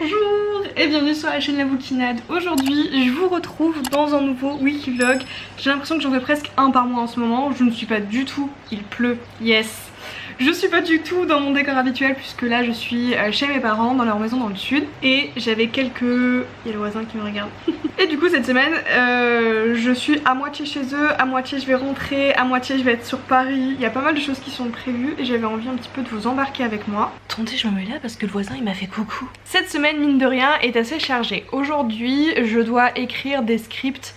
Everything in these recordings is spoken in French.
Bonjour et bienvenue sur la chaîne La Bouquinade. Aujourd'hui je vous retrouve dans un nouveau weekly vlog. J'ai l'impression que j'en fais presque un par mois en ce moment. Je ne suis pas du tout, il pleut, yes. Je suis pas du tout dans mon décor habituel puisque là je suis chez mes parents dans leur maison dans le sud. Et j'avais quelques... Il y a le voisin qui me regarde. Et du coup cette semaine je suis à moitié chez eux, à moitié je vais rentrer, à moitié je vais être sur Paris. Il y a pas mal de choses qui sont prévues et j'avais envie un petit peu de vous embarquer avec moi. Attendez, je me mets là parce que le voisin il m'a fait coucou. Cette semaine mine de rien est assez chargée. Aujourd'hui je dois écrire des scripts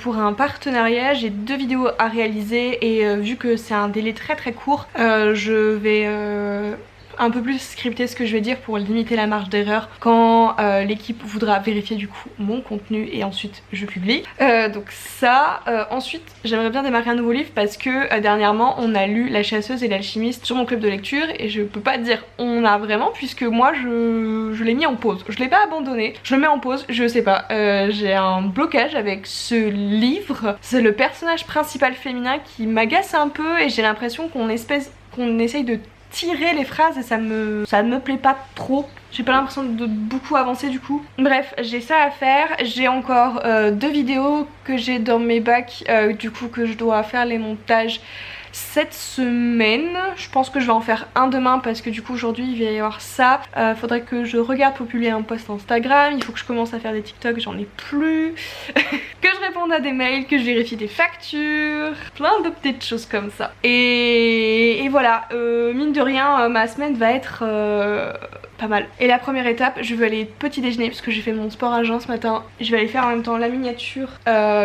pour un partenariat. J'ai 2 vidéos à réaliser et vu que c'est un délai très court, je vais un peu plus scripter ce que je vais dire pour limiter la marge d'erreur quand l'équipe voudra vérifier du coup mon contenu et ensuite je publie. Donc ça, ensuite j'aimerais bien démarrer un nouveau livre parce que dernièrement on a lu La chasseuse et l'alchimiste sur mon club de lecture et je peux pas dire on a vraiment puisque moi je l'ai mis en pause. Je l'ai pas abandonné, je le mets en pause, je sais pas. J'ai un blocage avec ce livre. C'est le personnage principal féminin qui m'agace un peu et j'ai l'impression qu'on essaye de tirer les phrases et ça ne me plaît pas trop. J'ai pas l'impression de beaucoup avancer du coup. Bref, j'ai ça à faire. J'ai encore 2 vidéos que j'ai dans mes bacs du coup que je dois faire les montages cette semaine. Je pense que je vais en faire un demain parce que du coup aujourd'hui il va y avoir ça. Faudrait que je regarde pour publier un post Instagram. Il faut que je commence à faire des TikTok, j'en ai plus. Que je réponde à des mails, que je vérifie des factures. Plein de petites choses comme ça. Et voilà, mine de rien ma semaine va être pas mal. Et la première étape, je vais aller petit déjeuner parce que j'ai fait mon sport à jeun ce matin. Je vais aller faire en même temps la miniature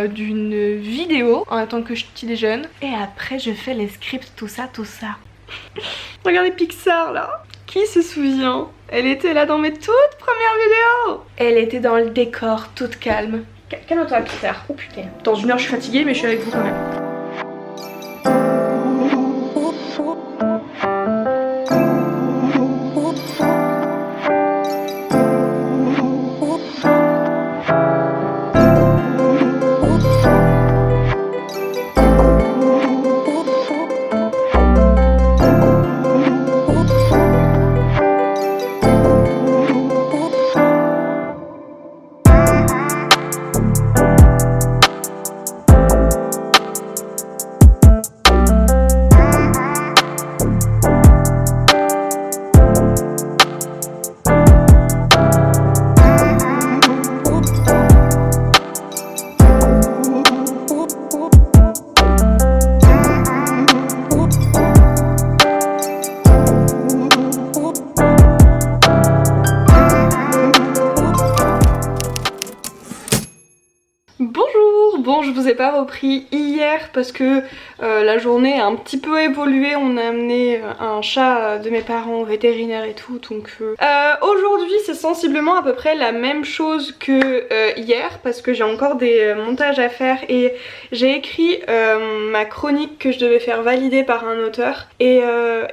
d'une vidéo en même temps que je petit déjeune. Et après je fais les scripts, tout ça. Regardez Pixar là. Qui se souvient? Elle était là dans mes toutes premières vidéos. Elle était dans le décor, toute calme. Calme-toi Pixar. Oh putain. Dans 1 heure je suis fatiguée mais je suis avec vous quand même. Bon, je vous ai pas repris hier parce que la journée a un petit peu évolué. On a amené un chat de mes parents au vétérinaire et tout. Donc aujourd'hui c'est sensiblement à peu près la même chose que hier parce que j'ai encore des montages à faire et j'ai écrit ma chronique que je devais faire valider par un auteur et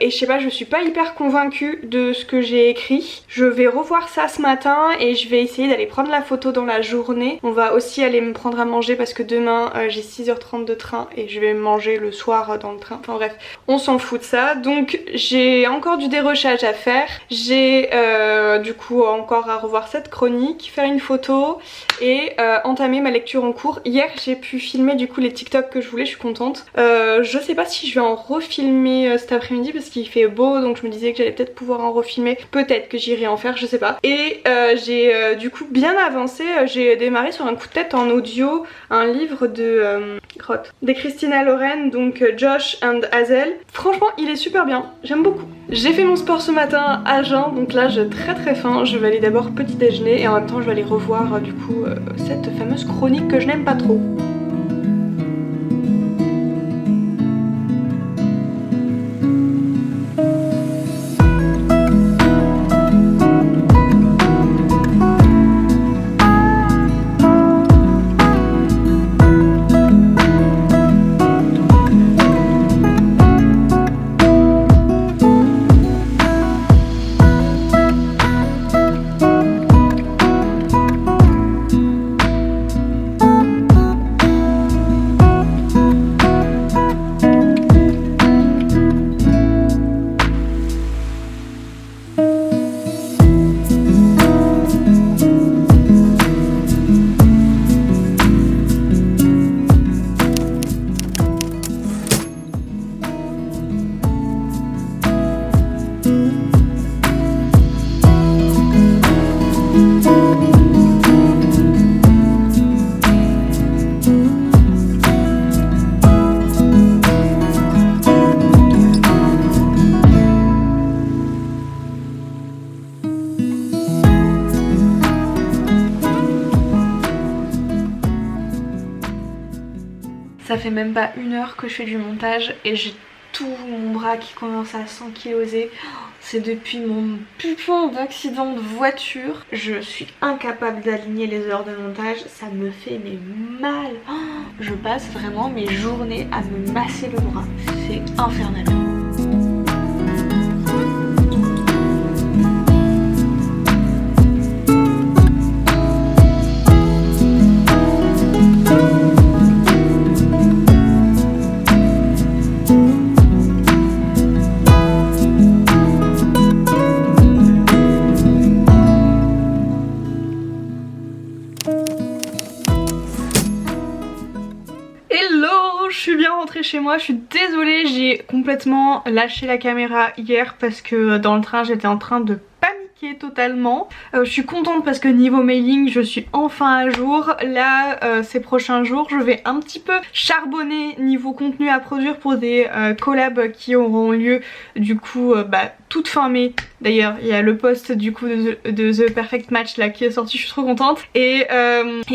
je sais pas, je suis pas hyper convaincue de ce que j'ai écrit. Je vais revoir ça ce matin et je vais essayer d'aller prendre la photo dans la journée. On va aussi aller me prendre à manger parce que demain j'ai 6h30 de train et je vais manger le soir dans le train. Enfin bref, on s'en fout de ça. Donc j'ai encore du dérochage à faire. J'ai du coup encore à revoir cette chronique, faire une photo et entamer ma lecture en cours. Hier j'ai pu filmer du coup les TikTok que je voulais, je suis contente. Je sais pas si je vais en refilmer cet après-midi parce qu'il fait beau, donc je me disais que j'allais peut-être pouvoir en refilmer. Peut-être que j'irai en faire, je sais pas. Et j'ai du coup bien avancé. J'ai démarré sur un coup de tête en audio un livre de Christina Loren, donc Josh and Hazel. Franchement il est super bien, j'aime beaucoup. J'ai fait mon sport ce matin à jeun, donc là j'ai très faim. Je vais aller d'abord petit déjeuner et en même temps je vais aller revoir du coup cette fameuse chronique que je n'aime pas trop. Ça fait même pas 1 heure que je fais du montage et j'ai tout mon bras qui commence à s'ankyloser. C'est depuis mon putain d'accident de voiture. Je suis incapable d'aligner les heures de montage, ça me fait mais mal. Je passe vraiment mes journées à me masser le bras, c'est infernal. Chez moi, je suis désolée, j'ai complètement lâché la caméra hier parce que dans le train j'étais en train de paniquer totalement. Je suis contente parce que niveau mailing je suis enfin à jour. Là ces prochains jours je vais un petit peu charbonner niveau contenu à produire pour des collabs qui auront lieu du coup toute fin mai. D'ailleurs il y a le post du coup de The Perfect Match là qui est sorti, je suis trop contente. Et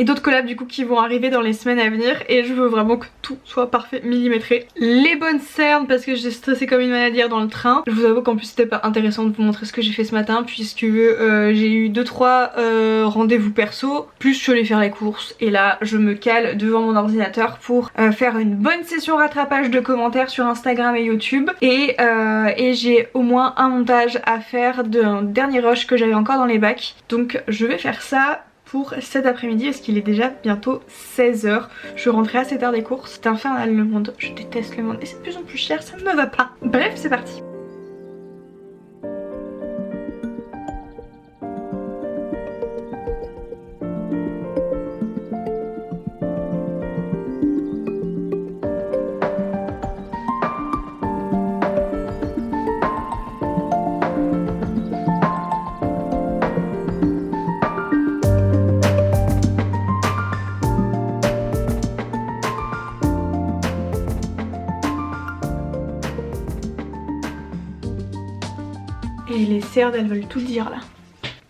d'autres collabs du coup qui vont arriver dans les semaines à venir. Et je veux vraiment que tout soit parfait, millimétré. Les bonnes cernes parce que j'ai stressé comme une maladie dans le train. Je vous avoue qu'en plus c'était pas intéressant de vous montrer ce que j'ai fait ce matin puisque j'ai eu 2-3 rendez-vous perso. Plus je suis allée faire les courses et là je me cale devant mon ordinateur pour faire une bonne session rattrapage de commentaires sur Instagram et YouTube. Et j'ai au moins un montage à faire d'un dernier rush que j'avais encore dans les bacs. Donc je vais faire ça pour cet après-midi parce qu'il est déjà bientôt 16 h. Je suis rentrée assez tard des courses. C'est infernal le monde, je déteste le monde et c'est de plus en plus cher, ça ne me va pas. Bref, c'est parti. Et les cerdes elles veulent tout dire là.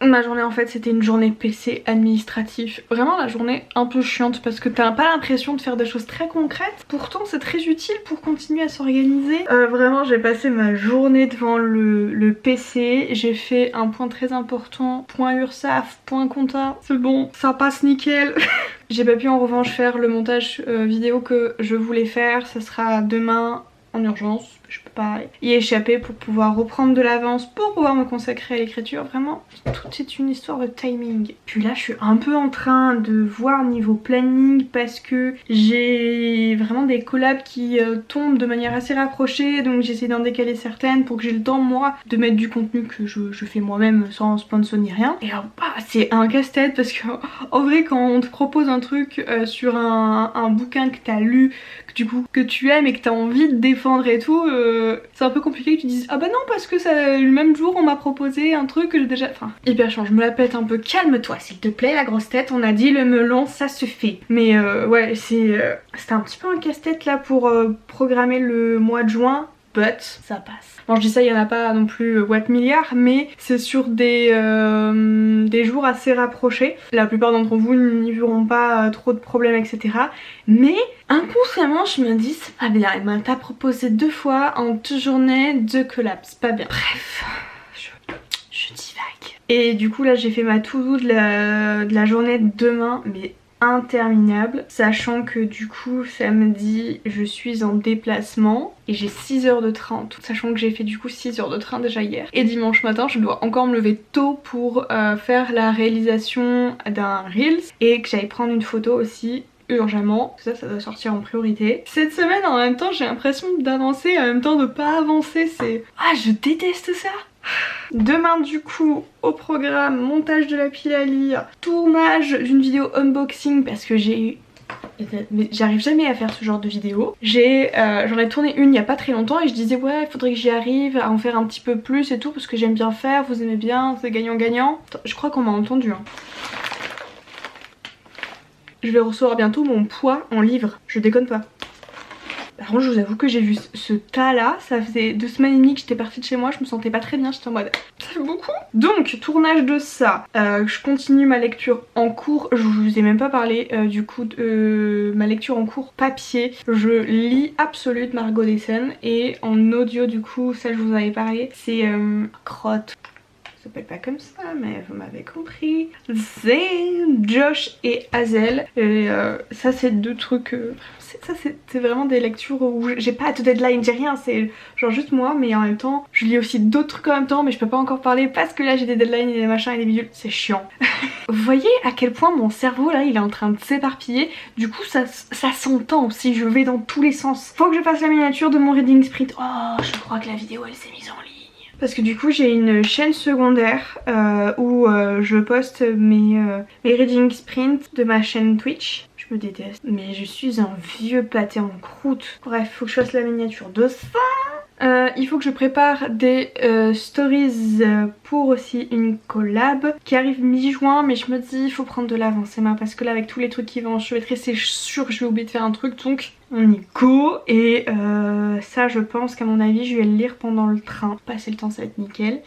Ma journée en fait c'était une journée PC administratif. Vraiment la journée un peu chiante parce que t'as pas l'impression de faire des choses très concrètes. Pourtant c'est très utile pour continuer à s'organiser. Vraiment j'ai passé ma journée devant le PC. J'ai fait un point très important. Point URSAF, point compta. C'est bon, ça passe nickel. J'ai pas pu en revanche faire le montage vidéo que je voulais faire. Ça sera demain en urgence. Je peux pas y échapper pour pouvoir reprendre de l'avance, pour pouvoir me consacrer à l'écriture. Vraiment, tout est une histoire de timing. Puis là, je suis un peu en train de voir niveau planning parce que j'ai vraiment des collabs qui tombent de manière assez rapprochée. Donc j'essaie d'en décaler certaines pour que j'ai le temps, moi, de mettre du contenu que je fais moi-même sans sponsor ni rien. Et alors, c'est un casse-tête parce que en vrai, quand on te propose un truc sur un bouquin que t'as lu, que tu aimes et que t'as envie de défendre et tout, c'est un peu compliqué que tu dises ah bah non parce que ça, le même jour on m'a proposé un truc que j'ai déjà... Enfin hyper chiant, je me la pète un peu. Calme-toi s'il te plaît la grosse tête, on a dit le melon ça se fait. Mais ouais c'était un petit peu un casse-tête là pour programmer le mois de juin. But ça passe. Bon je dis ça, il y en a pas non plus what milliard, mais c'est sur des jours assez rapprochés. La plupart d'entre vous n'y verront pas trop de problèmes etc. Mais inconsciemment je me dis c'est pas bien, elle t'a proposé 2 fois en 2 journées 2 collabs, c'est pas bien. Bref, je divague. Et du coup là j'ai fait ma to-do de la journée de demain, mais interminable, sachant que du coup samedi je suis en déplacement et j'ai 6 heures de train, sachant que j'ai fait du coup 6 heures de train déjà hier. Et dimanche matin je dois encore me lever tôt pour faire la réalisation d'un Reels et que j'aille prendre une photo aussi urgemment, ça doit sortir en priorité. Cette semaine en même temps j'ai l'impression d'avancer en même temps de pas avancer, c'est... Ah je déteste ça. Demain du coup au programme montage de la pile à lire, tournage d'une vidéo unboxing parce que j'ai eu... Mais j'arrive jamais à faire ce genre de vidéo. J'en ai tourné une il y a pas très longtemps et je disais ouais il faudrait que j'y arrive à en faire un petit peu plus et tout parce que j'aime bien faire, vous aimez bien, c'est gagnant-gagnant. Je crois qu'on m'a entendu hein. Je vais recevoir bientôt mon poids en livres, je déconne pas. Bah Par contre je vous avoue que j'ai vu ce tas là, ça faisait 2 semaines et demie que j'étais partie de chez moi, je me sentais pas très bien, j'étais en mode ça fait beaucoup. Donc tournage de ça, je continue ma lecture en cours, je vous ai même pas parlé du coup de ma lecture en cours papier. Je lis Absolute Margot Dessen et en audio du coup, ça je vous avais parlé, c'est Crotte. Ça s'appelle pas comme ça mais vous m'avez compris. C'est Josh et Hazel et ça c'est 2 trucs ça c'est vraiment des lectures où j'ai pas de deadline, j'ai rien, c'est genre juste moi, mais en même temps je lis aussi d'autres trucs en même temps mais je peux pas encore parler parce que là j'ai des deadlines et des machins et des bidules, c'est chiant. Vous voyez à quel point mon cerveau là il est en train de s'éparpiller, du coup ça s'entend aussi, je vais dans tous les sens. Faut que je fasse la miniature de mon reading sprint. Oh je crois que la vidéo elle s'est mise en ligne. Parce que du coup j'ai une chaîne secondaire où je poste mes reading sprints de ma chaîne Twitch. Je me déteste, mais je suis un vieux pâté en croûte. Bref, faut que je fasse la miniature de ça. Il faut que je prépare des stories pour aussi une collab qui arrive mi-juin, mais je me dis il faut prendre de l'avance Emma, parce que là avec tous les trucs qui vont enchevêtrer c'est sûr que je vais oublier de faire un truc, donc on y go. Et ça je pense qu'à mon avis je vais le lire pendant le train, passer le temps ça va être nickel.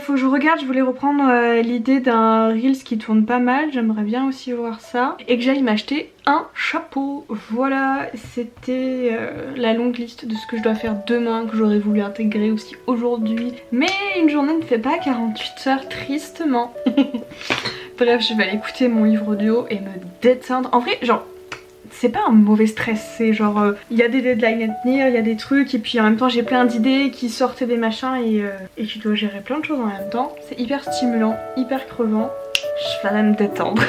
Faut que je regarde, je voulais reprendre l'idée d'un Reels qui tourne pas mal, j'aimerais bien aussi voir ça, et que j'aille m'acheter un chapeau. Voilà, c'était la longue liste de ce que je dois faire demain, que j'aurais voulu intégrer aussi aujourd'hui, mais une journée ne fait pas 48 heures tristement. Bref, je vais aller écouter mon livre audio et me détendre. En vrai genre c'est pas un mauvais stress, c'est genre il y a des deadlines à tenir, il y a des trucs et puis en même temps j'ai plein d'idées qui sortent des machins et tu dois gérer plein de choses en même temps. C'est hyper stimulant, hyper crevant, je vais aller me détendre.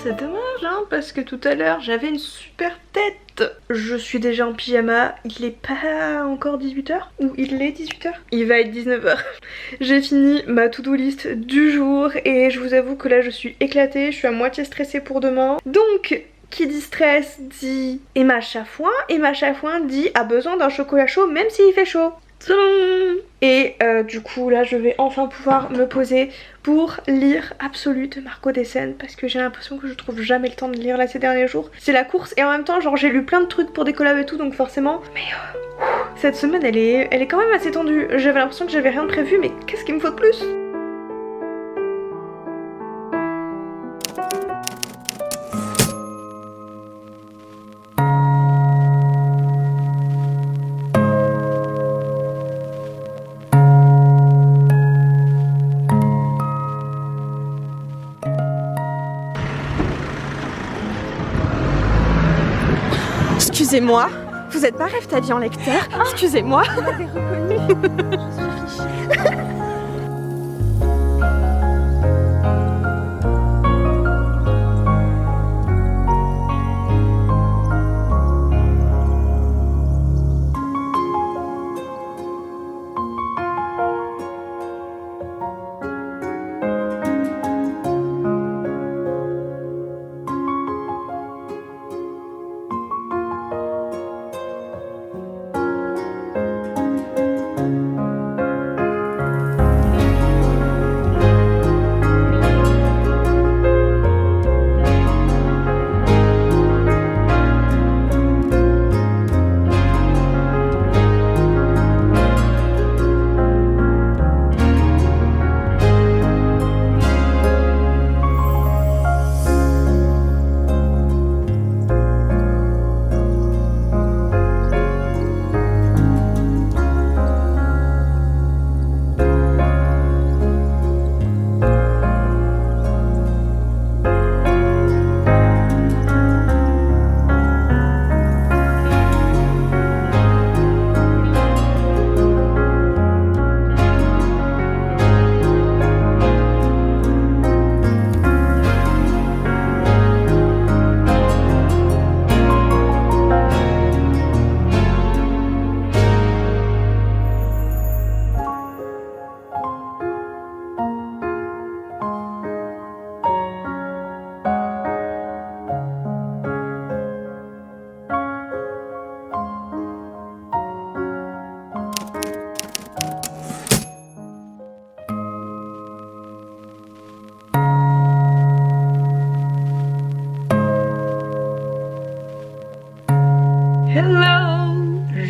C'est dommage hein, parce que tout à l'heure j'avais une super tête. Je suis déjà en pyjama, il est pas encore 18 h ou il est 18 h. Il va être 19 h. J'ai fini ma to-do list du jour et je vous avoue que là je suis éclatée, je suis à moitié stressée pour demain. Donc qui dit stress dit Emma Chafouin, Emma Chafouin dit a besoin d'un chocolat chaud même s'il fait chaud. Et du coup là je vais enfin pouvoir me poser pour lire Absolue de Margot Dessen, parce que j'ai l'impression que je trouve jamais le temps de lire là ces derniers jours. C'est la course et en même temps genre j'ai lu plein de trucs pour des collabs et tout, donc forcément. Mais cette semaine elle est quand même assez tendue. J'avais l'impression que j'avais rien de prévu, mais qu'est-ce qu'il me faut de plus? Excusez-moi, vous êtes pas Rêve-ta-vie en lecteur? Excusez-moi. Vous m'avez reconnue. Je suis fichue.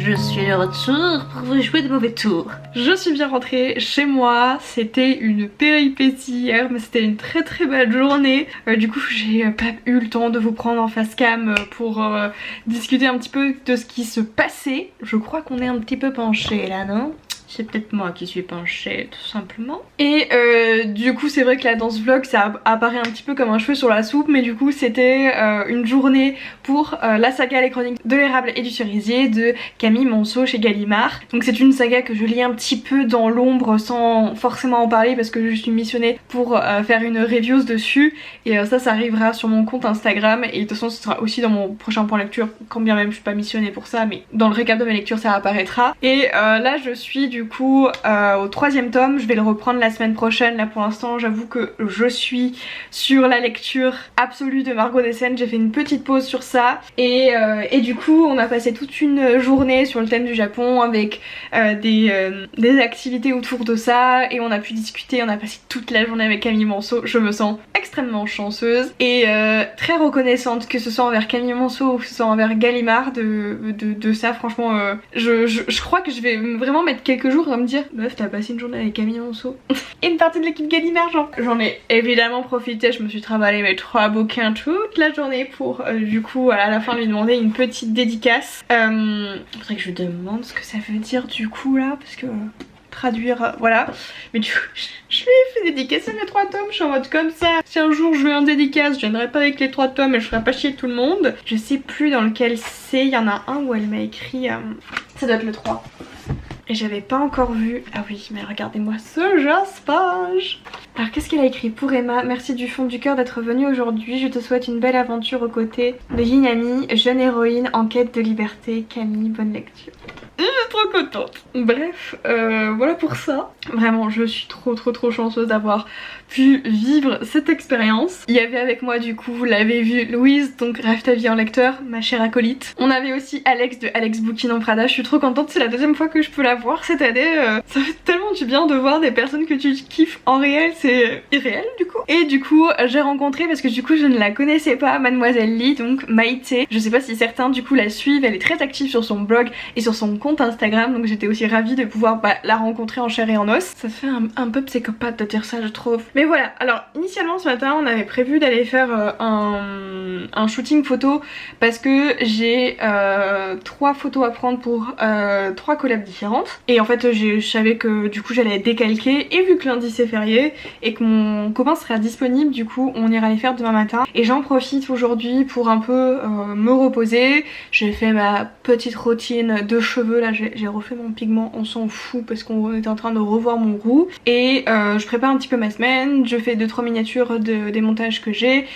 je suis de retour pour vous jouer de mauvais tours. Je suis bien rentrée chez moi, c'était une péripétie hier mais c'était une très très belle journée. Du coup j'ai pas eu le temps de vous prendre en face cam pour discuter un petit peu de ce qui se passait. Je crois qu'on est un petit peu penché là, non ? C'est peut-être moi qui suis penchée tout simplement. Et du coup c'est vrai que là dans ce vlog ça apparaît un petit peu comme un cheveu sur la soupe, mais du coup c'était une journée pour la saga Les Chroniques de l'érable et du cerisier de Camille Monceau chez Gallimard. Donc c'est une saga que je lis un petit peu dans l'ombre sans forcément en parler parce que je suis missionnée pour faire une review dessus, et ça arrivera sur mon compte Instagram, et de toute façon ce sera aussi dans mon prochain point lecture, quand bien même je suis pas missionnée pour ça, mais dans le récap de mes lectures ça apparaîtra. Et là je suis du coup au 3e tome, je vais le reprendre la semaine prochaine. Là pour l'instant j'avoue que je suis sur la lecture absolue de Margot Dessen, j'ai fait une petite pause sur ça, et du coup on a passé toute une journée sur le thème du Japon avec des activités autour de ça, et on a pu discuter, on a passé toute la journée avec Camille Monceau. Je me sens extrêmement chanceuse et très reconnaissante, que ce soit envers Camille Monceau ou que ce soit envers Gallimard de ça. Franchement je crois que je vais vraiment mettre quelques jours à me dire meuf t'as passé une journée avec Camille Monceau et une partie de l'équipe Gallimard, genre. J'en ai évidemment profité, je me suis travaillé mes 3 bouquins toute la journée pour du coup à la fin lui demander une petite dédicace. Faudrait que je lui demande ce que ça veut dire du coup là, parce que traduire voilà, mais du coup je lui ai fait dédicacer mes 3 tomes. Je suis en mode comme ça, si un jour je veux un dédicace je viendrai pas avec les 3 tomes et je ferai pas chier tout le monde. Je sais plus dans lequel c'est, il y en a un où elle m'a écrit ça doit être le 3. Et j'avais pas encore vu. Ah oui, mais regardez-moi ce jaspage. Alors qu'est-ce qu'elle a écrit pour Emma? Merci du fond du cœur d'être venue aujourd'hui. Je te souhaite une belle aventure aux côtés de Yinami, jeune héroïne en quête de liberté. Camille, bonne lecture. Je suis trop contente. Bref, voilà pour ça. Vraiment, je suis trop chanceuse d'avoir pu vivre cette expérience. Il y avait avec moi du coup, vous l'avez vu, Louise, donc Rêve ta vie en lecteur, ma chère acolyte. On avait aussi Alex de Alex Booking en Prada. Je suis trop contente, c'est la 2e fois que je peux la voir cette année. Ça fait tellement du bien de voir des personnes que tu kiffes en réel, c'est irréel du coup. Et du coup j'ai rencontré, parce que du coup je ne la connaissais pas, Mademoiselle Lee, donc Maïté. Je sais pas si certains du coup la suivent, elle est très active sur son blog et sur son compte Instagram, donc j'étais aussi ravie de pouvoir la rencontrer en chair et en os. Ça fait un peu psychopathe de dire ça je trouve. Mais voilà, alors initialement ce matin on avait prévu d'aller faire un shooting photo parce que j'ai 3 photos à prendre pour 3 collabs différentes, et en fait je savais que du coup j'allais décalquer, et vu que lundi c'est férié et que mon copain sera disponible, du coup on ira les faire demain matin, et j'en profite aujourd'hui pour un peu me reposer. J'ai fait ma petite routine de cheveux, là j'ai refait mon pigment, on s'en fout parce qu'on était en train de revoir mon roux, et je prépare un petit peu ma semaine, je fais 2-3 miniatures des montages que j'ai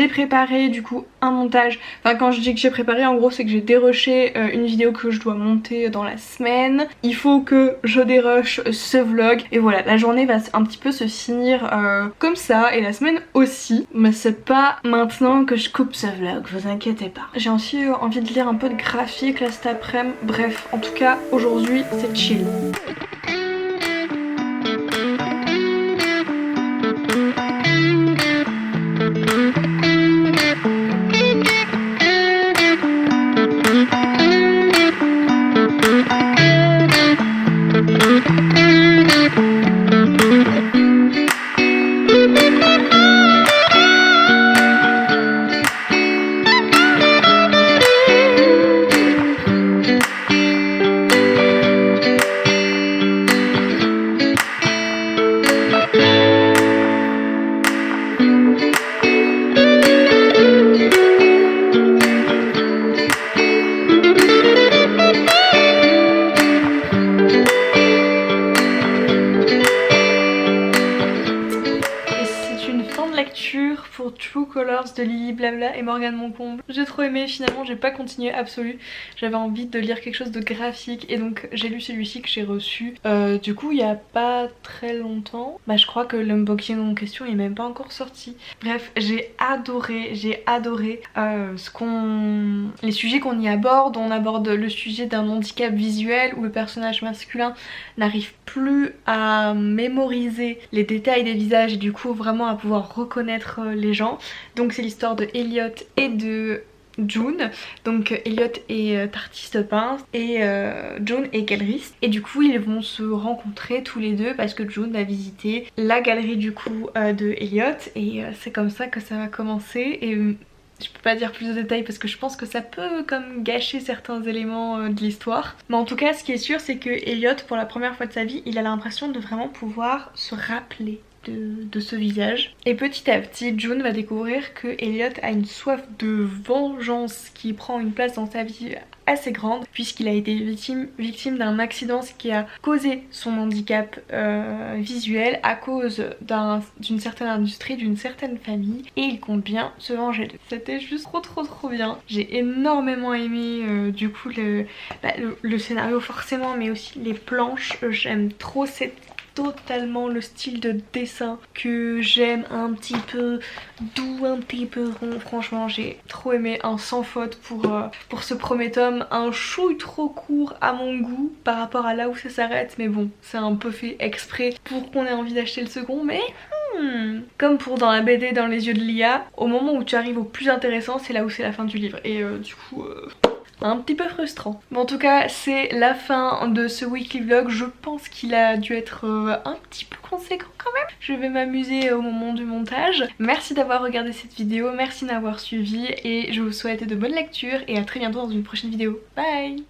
préparé du coup un montage, enfin quand je dis que j'ai préparé en gros c'est que j'ai dérushé une vidéo que je dois monter dans la semaine, il faut que je dérush ce vlog, et voilà, la journée va un petit peu se finir comme ça, et la semaine aussi, mais c'est pas maintenant que je coupe ce vlog, vous inquiétez pas. J'ai aussi envie de lire un peu de graphique là cet après-midi, bref, en tout cas aujourd'hui c'est chill. True Colors de Lily Blabla et Morgane Moncomble. J'ai trop aimé, finalement j'ai pas continué absolu. J'avais envie de lire quelque chose de graphique et donc j'ai lu celui-ci que j'ai reçu du coup il y a pas très longtemps. Bah je crois que l'unboxing en question est même pas encore sorti. Bref, j'ai adoré les sujets qu'on y aborde. On aborde le sujet d'un handicap visuel où le personnage masculin n'arrive plus à mémoriser les détails des visages et du coup vraiment à pouvoir reconnaître les gens. Donc c'est l'histoire de Elliot et de June. Donc Elliot est artiste peintre et June est galeriste. Et du coup ils vont se rencontrer tous les deux parce que June va visiter la galerie du coup de Elliot. Et c'est comme ça que ça va commencer. Et je peux pas dire plus de détails parce que je pense que ça peut comme gâcher certains éléments de l'histoire. Mais en tout cas ce qui est sûr c'est que Elliot pour la première fois de sa vie il a l'impression de vraiment pouvoir se rappeler de ce visage. Et petit à petit June va découvrir que Elliot a une soif de vengeance qui prend une place dans sa vie assez grande puisqu'il a été victime d'un accident qui a causé son handicap visuel à cause d'une certaine industrie, d'une certaine famille, et il compte bien se venger d'eux. C'était juste trop bien. J'ai énormément aimé du coup le scénario forcément, mais aussi les planches. J'aime trop totalement le style de dessin que j'aime, un petit peu doux, un petit peu rond. Franchement j'ai trop aimé, un sans faute pour ce premier tome, un chouille trop court à mon goût par rapport à là où ça s'arrête, mais bon c'est un peu fait exprès pour qu'on ait envie d'acheter le second, mais comme pour dans la BD Dans les yeux de Lia, au moment où tu arrives au plus intéressant c'est là où c'est la fin du livre et du coup un petit peu frustrant. Bon, en tout cas c'est la fin de ce weekly vlog. Je pense qu'il a dû être un petit peu conséquent quand même. Je vais m'amuser au moment du montage. Merci d'avoir regardé cette vidéo, merci d'avoir suivi et je vous souhaite de bonnes lectures et à très bientôt dans une prochaine vidéo. Bye.